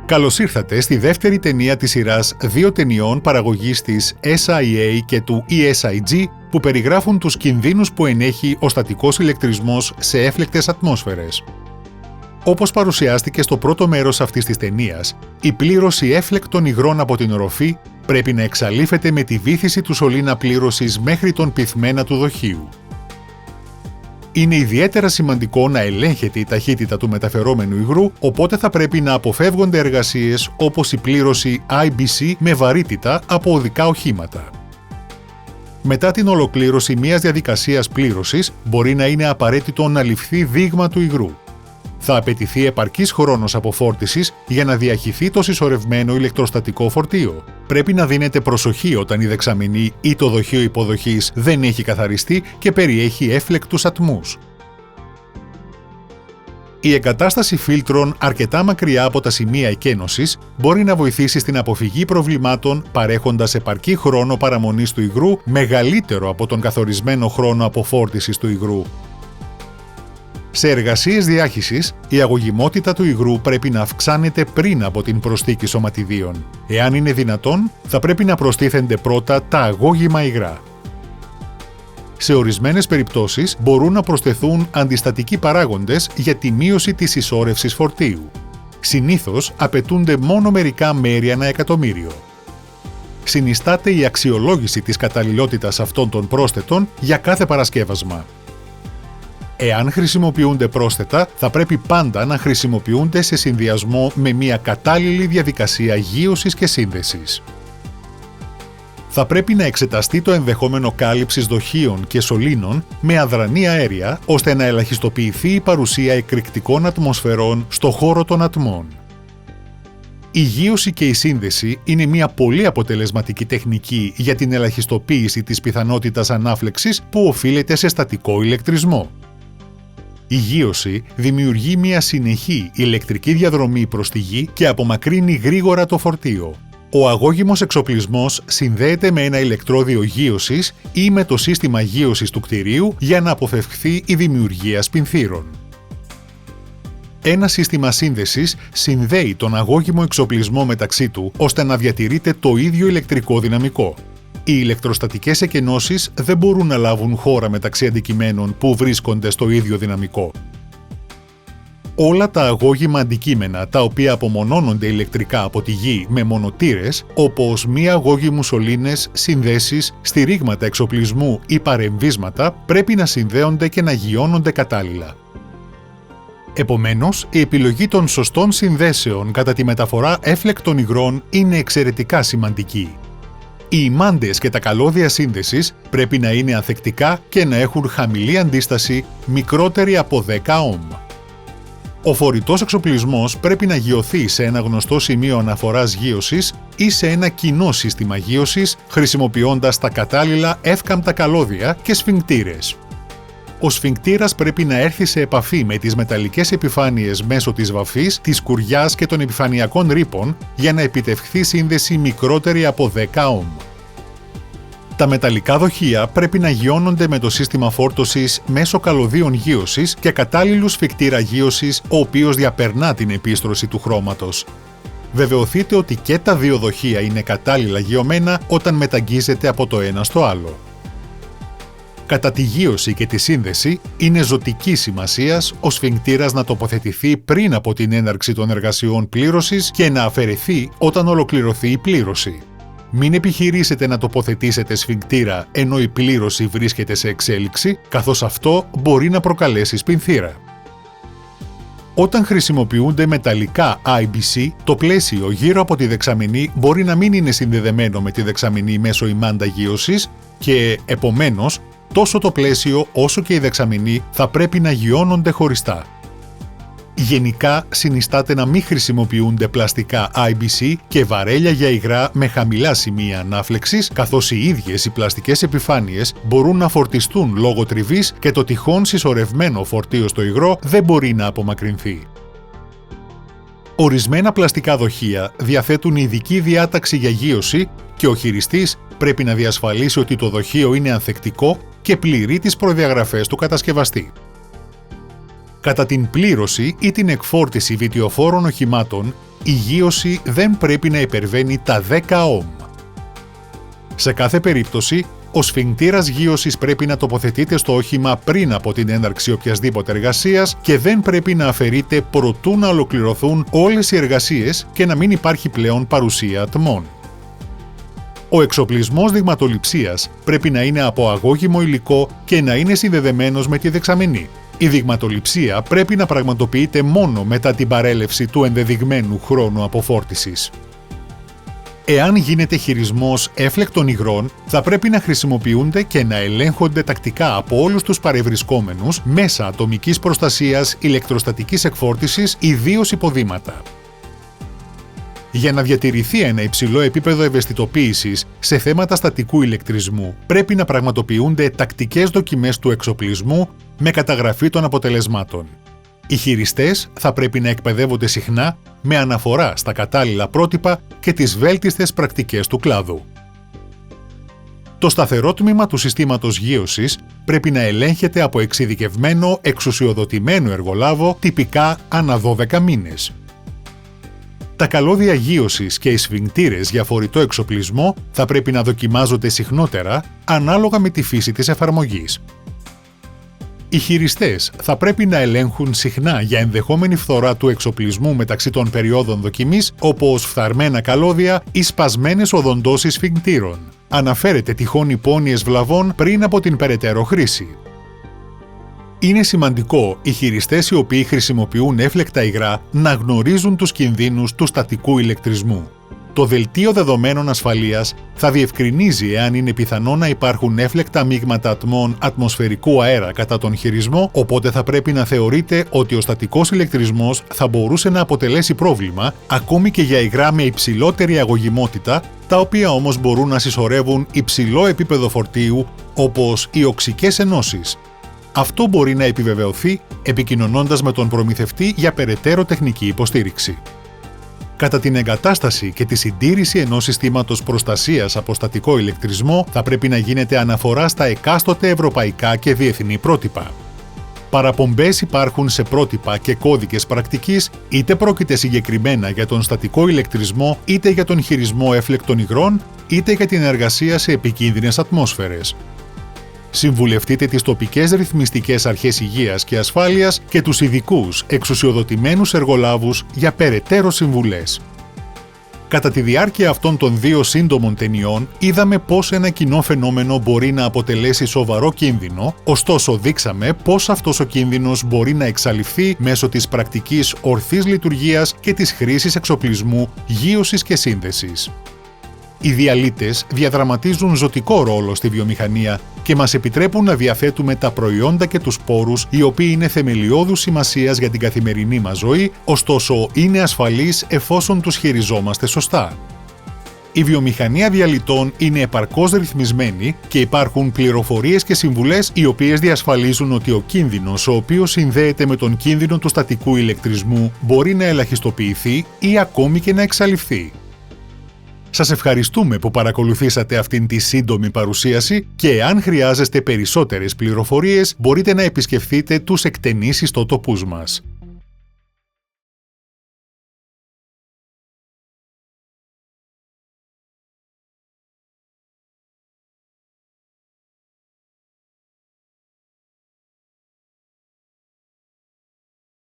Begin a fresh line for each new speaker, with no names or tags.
Καλώς ήρθατε στη δεύτερη ταινία της σειράς 2 ταινιών παραγωγής της SIA και του ESIG που περιγράφουν τους κινδύνους που ενέχει ο στατικός ηλεκτρισμός σε έφλεκτες ατμόσφαιρες. Όπως παρουσιάστηκε στο πρώτο μέρος αυτής της ταινίας, η πλήρωση έφλεκτων υγρών από την οροφή πρέπει να εξαλείφεται με τη βύθιση του σωλήνα πλήρωσης μέχρι τον πυθμένα του δοχείου. Είναι ιδιαίτερα σημαντικό να ελέγχεται η ταχύτητα του μεταφερόμενου υγρού, οπότε θα πρέπει να αποφεύγονται εργασίες όπως η πλήρωση IBC με βαρύτητα από οδικά οχήματα. Μετά την ολοκλήρωση μιας διαδικασίας πλήρωσης, μπορεί να είναι απαραίτητο να ληφθεί δείγμα του υγρού. Θα απαιτηθεί επαρκής χρόνος αποφόρτισης για να διαχυθεί το συσσωρευμένο ηλεκτροστατικό φορτίο. Πρέπει να δίνετε προσοχή όταν η δεξαμενή ή το δοχείο υποδοχής δεν έχει καθαριστεί και περιέχει έφλεκτους ατμούς. Η εγκατάσταση φίλτρων αρκετά μακριά από τα σημεία εκένωσης μπορεί να βοηθήσει στην αποφυγή προβλημάτων παρέχοντας επαρκή χρόνο παραμονής του υγρού μεγαλύτερο από τον καθορισμένο χρόνο αποφόρτισης του υγρού. Σε εργασίες διάχυσης, η αγωγιμότητα του υγρού πρέπει να αυξάνεται πριν από την προσθήκη σωματιδίων. Εάν είναι δυνατόν, θα πρέπει να προστίθενται πρώτα τα αγώγιμα υγρά. Σε ορισμένες περιπτώσεις μπορούν να προσθεθούν αντιστατικοί παράγοντες για τη μείωση της συσσόρευσης φορτίου. Συνήθως απαιτούνται μόνο μερικά μέρη ανά εκατομμύριο. Συνιστάται η αξιολόγηση της καταλληλότητας αυτών των πρόσθετων για κάθε παρασκεύασμα. Εάν χρησιμοποιούνται πρόσθετα, θα πρέπει πάντα να χρησιμοποιούνται σε συνδυασμό με μια κατάλληλη διαδικασία γείωσης και σύνδεσης. Θα πρέπει να εξεταστεί το ενδεχόμενο κάλυψης δοχείων και σωλήνων με αδρανή αέρια, ώστε να ελαχιστοποιηθεί η παρουσία εκρηκτικών ατμοσφαιρών στο χώρο των ατμών. Η γείωση και η σύνδεση είναι μια πολύ αποτελεσματική τεχνική για την ελαχιστοποίηση της πιθανότητας ανάφλεξης που οφείλεται σε στατικό ηλεκτρισμό. Η γείωση δημιουργεί μια συνεχή ηλεκτρική διαδρομή προς τη γη και απομακρύνει γρήγορα το φορτίο. Ο αγώγιμος εξοπλισμός συνδέεται με ένα ηλεκτρόδιο γείωσης ή με το σύστημα γείωσης του κτηρίου για να αποφευχθεί η δημιουργία σπινθύρων. Ένα σύστημα σύνδεσης συνδέει τον αγώγιμο εξοπλισμό μεταξύ του ώστε να διατηρείται το ίδιο ηλεκτρικό δυναμικό. Οι ηλεκτροστατικές εκενώσεις δεν μπορούν να λάβουν χώρα μεταξύ αντικειμένων που βρίσκονται στο ίδιο δυναμικό. Όλα τα αγώγιμα αντικείμενα τα οποία απομονώνονται ηλεκτρικά από τη γη με μονοτήρες, όπως μη αγώγιμους σωλήνες, συνδέσεις, στηρίγματα εξοπλισμού ή παρεμβίσματα, πρέπει να συνδέονται και να γειώνονται κατάλληλα. Επομένως, η επιλογή των σωστών συνδέσεων κατά τη μεταφορά έφλεκτων υγρών είναι εξαιρετικά σημαντική. Οι ημάντες και τα καλώδια σύνδεσης πρέπει να είναι ανθεκτικά και να έχουν χαμηλή αντίσταση μικρότερη από 10 Ωμ. Ο φορητός εξοπλισμός πρέπει να γειωθεί σε ένα γνωστό σημείο αναφοράς γείωσης ή σε ένα κοινό σύστημα γείωσης χρησιμοποιώντας τα κατάλληλα εύκαμπτα καλώδια και σφιγκτήρες. Ο σφιγκτήρας πρέπει να έρθει σε επαφή με τις μεταλλικές επιφάνειες μέσω της βαφής, της κουριάς και των επιφανειακών ρήπων για να επιτευχθεί σύνδεση μικρότερη από 10 Ωμ. Τα μεταλλικά δοχεία πρέπει να γειώνονται με το σύστημα φόρτωσης μέσω καλωδίων γείωσης και κατάλληλου σφικτήρα γείωσης, ο οποίος διαπερνά την επίστρωση του χρώματος. Βεβαιωθείτε ότι και τα δύο δοχεία είναι κατάλληλα γειωμένα όταν μεταγγίζετε από το ένα στο άλλο. Κατά τη γείωση και τη σύνδεση, είναι ζωτικής σημασίας ο σφιγκτήρας να τοποθετηθεί πριν από την έναρξη των εργασιών πλήρωσης και να αφαιρεθεί όταν ολοκληρωθεί η πλήρωση. Μην επιχειρήσετε να τοποθετήσετε σφιγκτήρα ενώ η πλήρωση βρίσκεται σε εξέλιξη, καθώς αυτό μπορεί να προκαλέσει σπινθήρα. Όταν χρησιμοποιούνται μεταλλικά IBC, το πλαίσιο γύρω από τη δεξαμενή μπορεί να μην είναι συνδεδεμένο με τη δεξαμενή μέσω ημάντα γείωσης και, επομένως, τόσο το πλαίσιο όσο και η δεξαμενή θα πρέπει να γειώνονται χωριστά. Γενικά, συνιστάται να μην χρησιμοποιούνται πλαστικά IBC και βαρέλια για υγρά με χαμηλά σημεία ανάφλεξης, καθώς οι ίδιες οι πλαστικές επιφάνειες μπορούν να φορτιστούν λόγω τριβής και το τυχόν συσσωρευμένο φορτίο στο υγρό δεν μπορεί να απομακρυνθεί. Ορισμένα πλαστικά δοχεία διαθέτουν ειδική διάταξη για γείωση και ο χειριστής πρέπει να διασφαλίσει ότι το δοχείο είναι ανθεκτικό και πληρεί τις προδιαγραφές του κατασκευαστή. Κατά την πλήρωση ή την εκφόρτιση βιτιοφόρων οχημάτων, η γείωση δεν πρέπει να υπερβαίνει τα 10 Ωμ. Σε κάθε περίπτωση, ο σφιγκτήρας γείωσης πρέπει να τοποθετείται στο όχημα πριν από την έναρξη οποιασδήποτε εργασίας και δεν πρέπει να αφαιρείται προτού να ολοκληρωθούν όλες οι εργασίες και να μην υπάρχει πλέον παρουσία ατμών. Ο εξοπλισμός δειγματοληψίας πρέπει να είναι από αγώγιμο υλικό και να είναι συνδεδεμένος με τη δεξαμενή. Η δειγματοληψία πρέπει να πραγματοποιείται μόνο μετά την παρέλευση του ενδεδειγμένου χρόνου αποφόρτισης. Εάν γίνεται χειρισμός έφλεκτων υγρών, θα πρέπει να χρησιμοποιούνται και να ελέγχονται τακτικά από όλους τους παρευρισκόμενους μέσα ατομικής προστασίας ηλεκτροστατικής εκφόρτισης, ιδίως υποδήματα. Για να διατηρηθεί ένα υψηλό επίπεδο ευαισθητοποίησης σε θέματα στατικού ηλεκτρισμού, πρέπει να πραγματοποιούνται τακτικές δοκιμές του εξοπλισμού με καταγραφή των αποτελεσμάτων. Οι χειριστές θα πρέπει να εκπαιδεύονται συχνά με αναφορά στα κατάλληλα πρότυπα και τις βέλτιστες πρακτικές του κλάδου. Το σταθερό τμήμα του συστήματος γείωσης πρέπει να ελέγχεται από εξειδικευμένο εξουσιοδοτημένο εργολάβο τυπικά ανά 12 μήνες. Τα καλώδια γείωσης και οι σφιγκτήρες για φορητό εξοπλισμό θα πρέπει να δοκιμάζονται συχνότερα ανάλογα με τη φύση της εφαρμογής. Οι χειριστές θα πρέπει να ελέγχουν συχνά για ενδεχόμενη φθορά του εξοπλισμού μεταξύ των περιόδων δοκιμής, όπως φθαρμένα καλώδια ή σπασμένες οδοντώσεις σφιγκτήρων. Αναφέρεται τυχόν υπόνοιες βλαβών πριν από την περαιτέρω χρήση. Είναι σημαντικό οι χειριστές οι οποίοι χρησιμοποιούν έφλεκτα υγρά να γνωρίζουν τους κινδύνους του στατικού ηλεκτρισμού. Το δελτίο δεδομένων ασφαλείας θα διευκρινίζει εάν είναι πιθανό να υπάρχουν έφλεκτα μείγματα ατμών ατμοσφαιρικού αέρα κατά τον χειρισμό, οπότε θα πρέπει να θεωρείται ότι ο στατικός ηλεκτρισμός θα μπορούσε να αποτελέσει πρόβλημα ακόμη και για υγρά με υψηλότερη αγωγιμότητα, τα οποία όμως μπορούν να συσσωρεύουν υψηλό επίπεδο φορτίου, όπως οι οξικές ενώσεις. Αυτό μπορεί να επιβεβαιωθεί επικοινωνώντας με τον προμηθευτή για περαιτέρω τεχνική υποστήριξη. Κατά την εγκατάσταση και τη συντήρηση ενός συστήματος προστασίας από στατικό ηλεκτρισμό θα πρέπει να γίνεται αναφορά στα εκάστοτε ευρωπαϊκά και διεθνή πρότυπα. Παραπομπές υπάρχουν σε πρότυπα και κώδικες πρακτικής, είτε πρόκειται συγκεκριμένα για τον στατικό ηλεκτρισμό, είτε για τον χειρισμό έφλεκτων υγρών, είτε για την εργασία σε επικίνδυνες ατμόσφαιρες. Συμβουλευτείτε τις τοπικές ρυθμιστικές αρχές υγείας και ασφάλειας και τους ειδικούς εξουσιοδοτημένους εργολάβους για περαιτέρω συμβουλές. Κατά τη διάρκεια αυτών των 2 σύντομων ταινιών, είδαμε πώς ένα κοινό φαινόμενο μπορεί να αποτελέσει σοβαρό κίνδυνο, ωστόσο δείξαμε πώς αυτός ο κίνδυνος μπορεί να εξαλειφθεί μέσω της πρακτικής ορθής λειτουργίας και της χρήσης εξοπλισμού, γείωσης και σύνδεσης. Οι διαλύτες διαδραματίζουν ζωτικό ρόλο στη βιομηχανία και μας επιτρέπουν να διαθέτουμε τα προϊόντα και τους πόρους οι οποίοι είναι θεμελιώδους σημασίας για την καθημερινή μας ζωή, ωστόσο είναι ασφαλείς εφόσον τους χειριζόμαστε σωστά. Η βιομηχανία διαλυτών είναι επαρκώς ρυθμισμένη και υπάρχουν πληροφορίες και συμβουλές οι οποίες διασφαλίζουν ότι ο κίνδυνος ο οποίος συνδέεται με τον κίνδυνο του στατικού ηλεκτρισμού μπορεί να ελαχιστοποιηθεί ή ακόμη και να εξαλειφθεί. Σας ευχαριστούμε που παρακολουθήσατε αυτήν τη σύντομη παρουσίαση και αν χρειάζεστε περισσότερες πληροφορίες μπορείτε να επισκεφθείτε τους εκτενείς ιστότοπους μας.